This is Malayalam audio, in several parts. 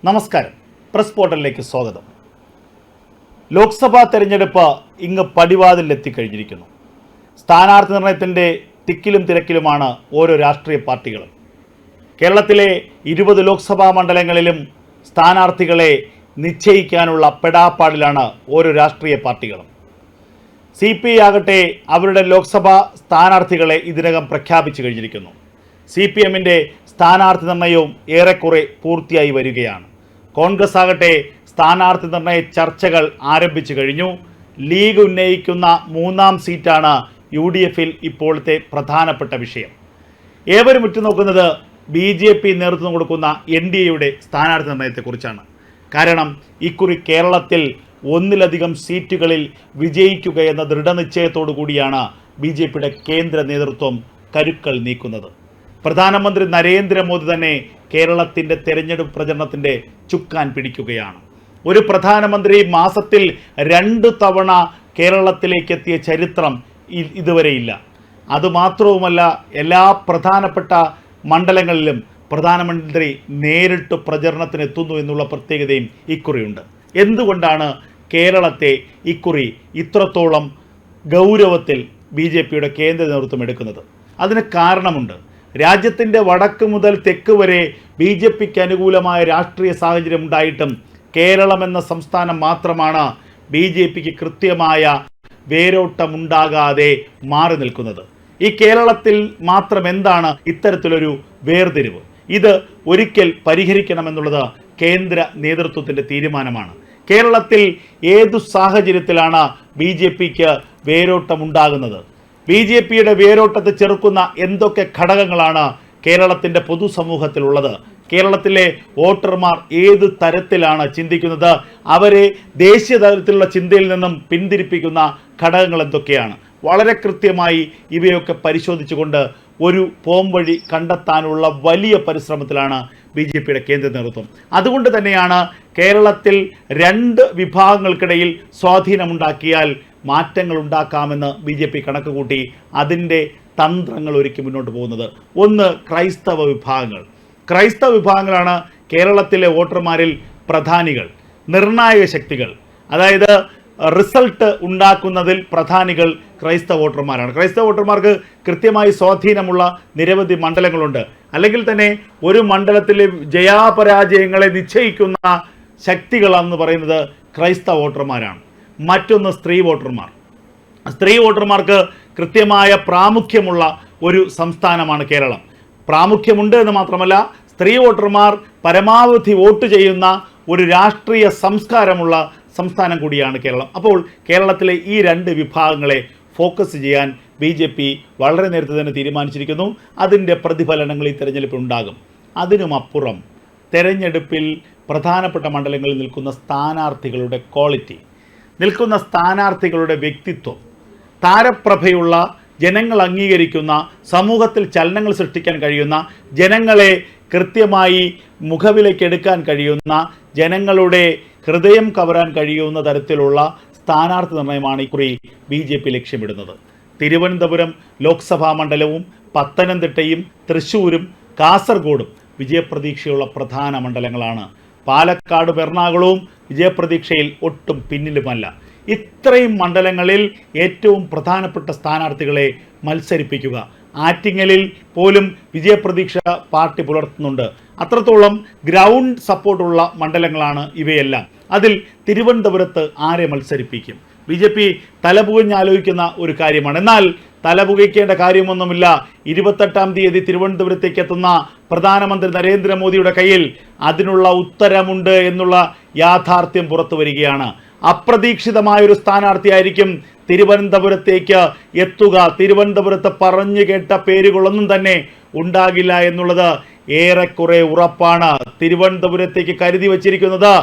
നമസ്കാരം. പ്രസ് പോർട്ടലിലേക്ക് സ്വാഗതം. ലോക്സഭാ തെരഞ്ഞെടുപ്പ് ഇങ്ങ് പടിവാതിലെത്തിക്കഴിഞ്ഞിരിക്കുന്നു. സ്ഥാനാർത്ഥി നിർണയത്തിൻ്റെ തിക്കിലും തിരക്കിലുമാണ് ഓരോ രാഷ്ട്രീയ പാർട്ടികളും. കേരളത്തിലെ 20 ലോക്സഭാ മണ്ഡലങ്ങളിലും സ്ഥാനാർത്ഥികളെ നിശ്ചയിക്കാനുള്ള പെടാപ്പാടിലാണ് ഓരോ രാഷ്ട്രീയ പാർട്ടികളും. CPI ആകട്ടെ അവരുടെ ലോക്സഭാ സ്ഥാനാർത്ഥികളെ ഇതിനകം പ്രഖ്യാപിച്ചു കഴിഞ്ഞിരിക്കുന്നു. CPMൻ്റെ സ്ഥാനാർത്ഥി നിർണയവും ഏറെക്കുറെ പൂർത്തിയായി വരികയാണ്. കോൺഗ്രസ് ആകട്ടെ സ്ഥാനാർത്ഥി നിർണയ ചർച്ചകൾ ആരംഭിച്ചു കഴിഞ്ഞു. ലീഗ് ഉന്നയിക്കുന്ന 3ാം സീറ്റാണ് UDFൽ ഇപ്പോഴത്തെ പ്രധാനപ്പെട്ട വിഷയം. ഏവരും ഉറ്റുനോക്കുന്നത് BJP നേതൃത്വം കൊടുക്കുന്ന NDAയുടെ സ്ഥാനാർത്ഥി നിർണയത്തെക്കുറിച്ചാണ്. കാരണം ഇക്കുറി കേരളത്തിൽ ഒന്നിലധികം സീറ്റുകളിൽ വിജയിക്കുക എന്ന ദൃഢനിശ്ചയത്തോടു കൂടിയാണ് BJPയുടെ കേന്ദ്ര നേതൃത്വം കരുക്കൾ നീക്കുന്നത്. പ്രധാനമന്ത്രി നരേന്ദ്രമോദി തന്നെ കേരളത്തിൻ്റെ തെരഞ്ഞെടുപ്പ് പ്രചരണത്തിൻ്റെ ചുക്കാൻ പിടിക്കുകയാണ്. ഒരു പ്രധാനമന്ത്രി മാസത്തിൽ 2 തവണ കേരളത്തിലേക്ക് എത്തിയ ചരിത്രം ഇതുവരെയില്ല. അതുമാത്രവുമല്ല, എല്ലാ പ്രധാനപ്പെട്ട മണ്ഡലങ്ങളിലും പ്രധാനമന്ത്രി നേരിട്ട് പ്രചരണത്തിനെത്തുന്നു എന്നുള്ള പ്രത്യേകതയും ഇക്കുറിയുണ്ട്. എന്തുകൊണ്ടാണ് കേരളത്തെ ഇക്കുറി ഇത്രത്തോളം ഗൗരവത്തിൽ BJPയുടെ കേന്ദ്ര നേതൃത്വം എടുക്കുന്നത്? അതിന് കാരണമുണ്ട്. രാജ്യത്തിൻ്റെ വടക്ക് മുതൽ തെക്ക് വരെ BJPക്ക് അനുകൂലമായ രാഷ്ട്രീയ സാഹചര്യം ഉണ്ടായിട്ടും കേരളം എന്ന സംസ്ഥാനം മാത്രമാണ് BJPക്ക് കൃത്യമായ വേരോട്ടമുണ്ടാകാതെ മാറി നിൽക്കുന്നത്. ഈ കേരളത്തിൽ മാത്രം എന്താണ് ഇത്തരത്തിലൊരു വേർതിരിവ്? ഇത് ഒരിക്കൽ പരിഹരിക്കണമെന്നുള്ളത് കേന്ദ്ര നേതൃത്വത്തിൻ്റെ തീരുമാനമാണ്. കേരളത്തിൽ ഏതു സാഹചര്യത്തിലാണ് BJPക്ക് വേരോട്ടമുണ്ടാകുന്നത്? BJPയുടെ വേരോട്ടത്തെ ചെറുക്കുന്ന എന്തൊക്കെ ഘടകങ്ങളാണ് കേരളത്തിൻ്റെ പൊതുസമൂഹത്തിലുള്ളത്? കേരളത്തിലെ വോട്ടർമാർ ഏത് തരത്തിലാണ് ചിന്തിക്കുന്നത്? അവരെ ദേശീയ തലത്തിലുള്ള ചിന്തയിൽ നിന്നും പിന്തിരിപ്പിക്കുന്ന ഘടകങ്ങൾ എന്തൊക്കെയാണ്? വളരെ കൃത്യമായി ഇവയൊക്കെ പരിശോധിച്ചുകൊണ്ട് ഒരു പോംവഴി കണ്ടെത്താനുള്ള വലിയ പരിശ്രമത്തിലാണ് BJPയുടെ കേന്ദ്ര നേതൃത്വം. അതുകൊണ്ട് തന്നെയാണ് കേരളത്തിൽ 2 വിഭാഗങ്ങൾക്കിടയിൽ സ്വാധീനമുണ്ടാക്കിയാൽ മാറ്റങ്ങൾ ഉണ്ടാക്കാമെന്ന് BJP കണക്ക് കൂട്ടി അതിൻ്റെ തന്ത്രങ്ങൾ ഒരുക്കി മുന്നോട്ട് പോകുന്നത്. ഒന്ന്, ക്രൈസ്തവ വിഭാഗങ്ങൾ. ക്രൈസ്തവ വിഭാഗങ്ങളാണ് കേരളത്തിലെ വോട്ടർമാരിൽ പ്രധാനികൾ, നിർണായക ശക്തികൾ. അതായത് റിസൾട്ട് ഉണ്ടാക്കുന്നതിൽ പ്രധാനികൾ ക്രൈസ്തവ വോട്ടർമാരാണ്. ക്രൈസ്തവ വോട്ടർമാർക്ക് കൃത്യമായി സ്വാധീനമുള്ള നിരവധി മണ്ഡലങ്ങളുണ്ട്. അല്ലെങ്കിൽ തന്നെ ഒരു മണ്ഡലത്തിലെ ജയാപരാജയങ്ങളെ നിശ്ചയിക്കുന്ന ശക്തികളെന്ന് പറയുന്നത് ക്രൈസ്തവ വോട്ടർമാരാണ്. മറ്റൊന്ന്, സ്ത്രീ വോട്ടർമാർ. സ്ത്രീ വോട്ടർമാർക്ക് കൃത്യമായ പ്രാമുഖ്യമുള്ള ഒരു സംസ്ഥാനമാണ് കേരളം. പ്രാമുഖ്യമുണ്ട് എന്ന് മാത്രമല്ല, സ്ത്രീ വോട്ടർമാർ പരമാവധി വോട്ട് ചെയ്യുന്ന ഒരു രാഷ്ട്രീയ സംസ്കാരമുള്ള സംസ്ഥാനം കൂടിയാണ് കേരളം. അപ്പോൾ കേരളത്തിലെ ഈ 2 വിഭാഗങ്ങളെ ഫോക്കസ് ചെയ്യാൻ BJP വളരെ നേരത്തെ തന്നെ തീരുമാനിച്ചിരിക്കുന്നു. അതിൻ്റെ പ്രതിഫലനങ്ങൾ ഈ തെരഞ്ഞെടുപ്പിൽ ഉണ്ടാകും. അതിനുമപ്പുറം തെരഞ്ഞെടുപ്പിൽ പ്രധാനപ്പെട്ട മണ്ഡലങ്ങളിൽ നിൽക്കുന്ന സ്ഥാനാർത്ഥികളുടെ ക്വാളിറ്റി, നിൽക്കുന്ന സ്ഥാനാർത്ഥികളുടെ വ്യക്തിത്വം, താരപ്രഭയുള്ള, ജനങ്ങൾ അംഗീകരിക്കുന്ന, സമൂഹത്തിൽ ചലനങ്ങൾ സൃഷ്ടിക്കാൻ കഴിയുന്ന, ജനങ്ങളെ കൃത്യമായി മുഖവിലേക്ക് എടുക്കാൻ കഴിയുന്ന, ജനങ്ങളുടെ ഹൃദയം കവരാൻ കഴിയുന്ന തരത്തിലുള്ള സ്ഥാനാർത്ഥി നിർണയമാണ് ഇക്കുറി BJP ലക്ഷ്യമിടുന്നത്. തിരുവനന്തപുരം ലോക്സഭാ മണ്ഡലവും പത്തനംതിട്ടയും തൃശ്ശൂരും കാസർഗോഡും വിജയപ്രതീക്ഷയുള്ള പ്രധാന മണ്ഡലങ്ങളാണ്. പാലക്കാടും എറണാകുളവും വിജയപ്രതീക്ഷയിൽ ഒട്ടും പിന്നിലുമല്ല. ഇത്രയും മണ്ഡലങ്ങളിൽ ഏറ്റവും പ്രധാനപ്പെട്ട സ്ഥാനാർത്ഥികളെ മത്സരിപ്പിക്കുക, ആറ്റിങ്ങലിൽ പോലും വിജയപ്രതീക്ഷ പാർട്ടി പുലർത്തുന്നുണ്ട്. അത്രത്തോളം ഗ്രൗണ്ട് സപ്പോർട്ടുള്ള മണ്ഡലങ്ങളാണ് ഇവയെല്ലാം. അതിൽ തിരുവനന്തപുരത്ത് ആരെ മത്സരിപ്പിക്കും? BJP തലപുകഞ്ഞാലോചിക്കുന്ന ഒരു കാര്യമാണ്. എന്നാൽ തലപുകയ്ക്കേണ്ട കാര്യമൊന്നുമില്ല. 28-ാം തീയതി തിരുവനന്തപുരത്തേക്ക് എത്തുന്ന പ്രധാനമന്ത്രി നരേന്ദ്രമോദിയുടെ കയ്യിൽ അതിനുള്ള ഉത്തരമുണ്ട് എന്നുള്ള യാഥാർത്ഥ്യം പുറത്തു വരികയാണ്. അപ്രതീക്ഷിതമായൊരു സ്ഥാനാർത്ഥിയായിരിക്കും തിരുവനന്തപുരത്തേക്ക് എത്തുക. തിരുവനന്തപുരത്ത് പറഞ്ഞു കേട്ട പേരുകളൊന്നും തന്നെ ഉണ്ടാകില്ല എന്നുള്ളത് ഏറെക്കുറെ ഉറപ്പാണ്. തിരുവനന്തപുരത്തേക്ക് കരുതി വച്ചിരിക്കുന്നത്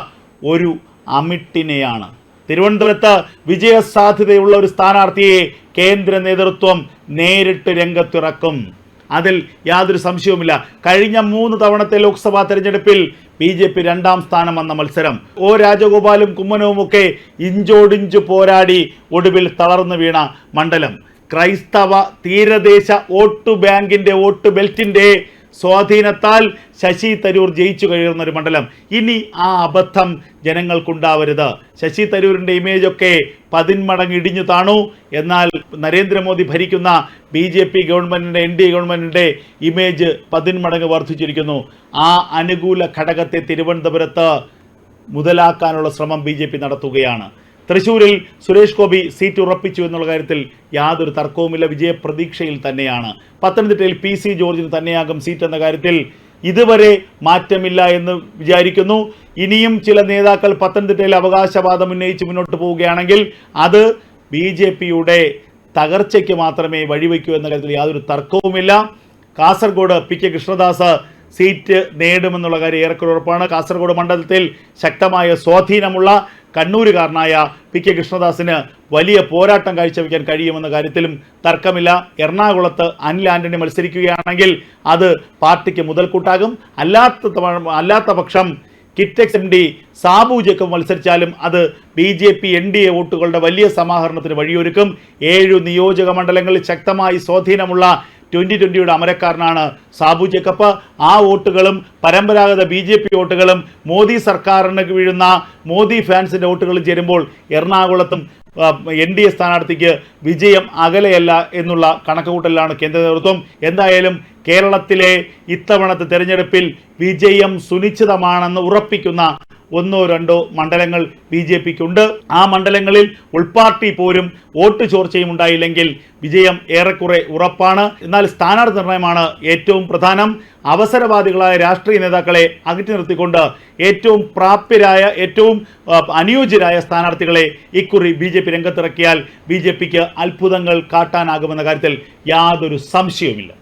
ഒരു അമിട്ടിനെയാണ്. തിരുവനന്തപുരത്ത് വിജയസാധ്യതയുള്ള ഒരു സ്ഥാനാർത്ഥിയെ കേന്ദ്ര നേതൃത്വം നേരിട്ട് രംഗത്തിറക്കും. അതിൽ യാതൊരു സംശയവുമില്ല. കഴിഞ്ഞ 3 തവണത്തെ ലോക്സഭാ തെരഞ്ഞെടുപ്പിൽ BJP 2ാം സ്ഥാനം വന്ന മത്സരം, O രാജഗോപാലും കുമ്മനവുമൊക്കെ ഇഞ്ചോടിഞ്ച് പോരാടി ഒടുവിൽ തളർന്നു വീണ മണ്ഡലം. ക്രൈസ്തവ തീരദേശ വോട്ട് ബാങ്കിൻ്റെ, വോട്ട് ബെൽറ്റിൻ്റെ സ്വാധീനത്താൽ ശശി തരൂർ ജയിച്ചു കഴിയുന്ന ഒരു മണ്ഡലം. ഇനി ആ അബദ്ധം ജനങ്ങൾക്കുണ്ടാവരുത്. ശശി തരൂരിൻ്റെ ഇമേജൊക്കെ 10 മടങ്ങ് ഇടിഞ്ഞു താണു. എന്നാൽ നരേന്ദ്രമോദി ഭരിക്കുന്ന BJP ഗവൺമെൻറ്റിൻ്റെ NDA ഗവൺമെൻറ്റിൻ്റെ ഇമേജ് 10 മടങ്ങ് വർദ്ധിച്ചിരിക്കുന്നു. ആ അനുകൂല ഘടകത്തെ തിരുവനന്തപുരത്ത് മുതലാക്കാനുള്ള ശ്രമം BJP നടത്തുകയാണ്. തൃശ്ശൂരിൽ സുരേഷ് ഗോപി സീറ്റ് ഉറപ്പിച്ചു എന്നുള്ള കാര്യത്തിൽ യാതൊരു തർക്കവുമില്ല. വിജയപ്രതീക്ഷയിൽ തന്നെയാണ്. പത്തനംതിട്ടയിൽ PC ജോർജിന് തന്നെയാകും സീറ്റ് എന്ന കാര്യത്തിൽ ഇതുവരെ മാറ്റമില്ല എന്ന് വിചാരിക്കുന്നു. ഇനിയും ചില നേതാക്കൾ പത്തനംതിട്ടയിൽ അവകാശവാദം ഉന്നയിച്ച് മുന്നോട്ട് പോവുകയാണെങ്കിൽ അത് BJPയുടെ തകർച്ചയ്ക്ക് മാത്രമേ വഴിവെക്കൂ എന്ന കാര്യത്തിൽ യാതൊരു തർക്കവുമില്ല. കാസർഗോഡ് PK കൃഷ്ണദാസ് സീറ്റ് നേടുമെന്നുള്ള കാര്യം ഏറെക്കുറെ ഉറപ്പാണ്. കാസർഗോഡ് മണ്ഡലത്തിൽ ശക്തമായ സ്വാധീനമുള്ള കണ്ണൂരുകാരനായ PK കൃഷ്ണദാസിന് വലിയ പോരാട്ടം കാഴ്ചവെക്കാൻ കഴിയുമെന്ന കാര്യത്തിലും തർക്കമില്ല. എറണാകുളത്ത് അനിൽ ആന്റണി മത്സരിക്കുകയാണെങ്കിൽ അത് പാർട്ടിക്ക് മുതൽക്കൂട്ടാകും. അല്ലാത്ത പക്ഷം കിറ്റെക്സ് MD സാബു ജേക്കബ് മത്സരിച്ചാലും അത് BJP NDA വോട്ടുകളുടെ വലിയ സമാഹരണത്തിന് വഴിയൊരുക്കും. 7 നിയോജക മണ്ഡലങ്ങളിൽ ശക്തമായി സ്വാധീനമുള്ള 2020യുടെ അമരക്കാരനാണ് സാബു ജേക്കബ്. ആ വോട്ടുകളും പരമ്പരാഗത BJP വോട്ടുകളും മോദി സർക്കാരിന് വീഴുന്ന മോദി ഫാൻസിൻ്റെ വോട്ടുകളും ചേരുമ്പോൾ എറണാകുളത്തും NDA സ്ഥാനാർത്ഥിക്ക് വിജയം അകലെയല്ല എന്നുള്ള കണക്കുകൂട്ടലിലാണ് കേന്ദ്ര നേതൃത്വം. എന്തായാലും കേരളത്തിലെ ഇത്തവണത്തെ തെരഞ്ഞെടുപ്പിൽ വിജയം സുനിശ്ചിതമാണെന്ന് ഉറപ്പിക്കുന്ന 1-2 മണ്ഡലങ്ങൾ BJPക്കുണ്ട്. ആ മണ്ഡലങ്ങളിൽ ഉൾപാർട്ടി പോരും വോട്ട് ചോർച്ചയും ഉണ്ടായില്ലെങ്കിൽ വിജയം ഏറെക്കുറെ ഉറപ്പാണ്. എന്നാൽ സ്ഥാനാർത്ഥി നിർണയമാണ് ഏറ്റവും പ്രധാനം. അവസരവാദികളായ രാഷ്ട്രീയ നേതാക്കളെ അകറ്റി നിർത്തിക്കൊണ്ട് ഏറ്റവും പ്രാപ്യരായ ഏറ്റവും അനുയോജ്യരായ സ്ഥാനാർത്ഥികളെ ഇക്കുറി BJP രംഗത്തിറക്കിയാൽ BJPക്ക് അത്ഭുതങ്ങൾ കാട്ടാനാകുമെന്ന കാര്യത്തിൽ യാതൊരു സംശയവുമില്ല.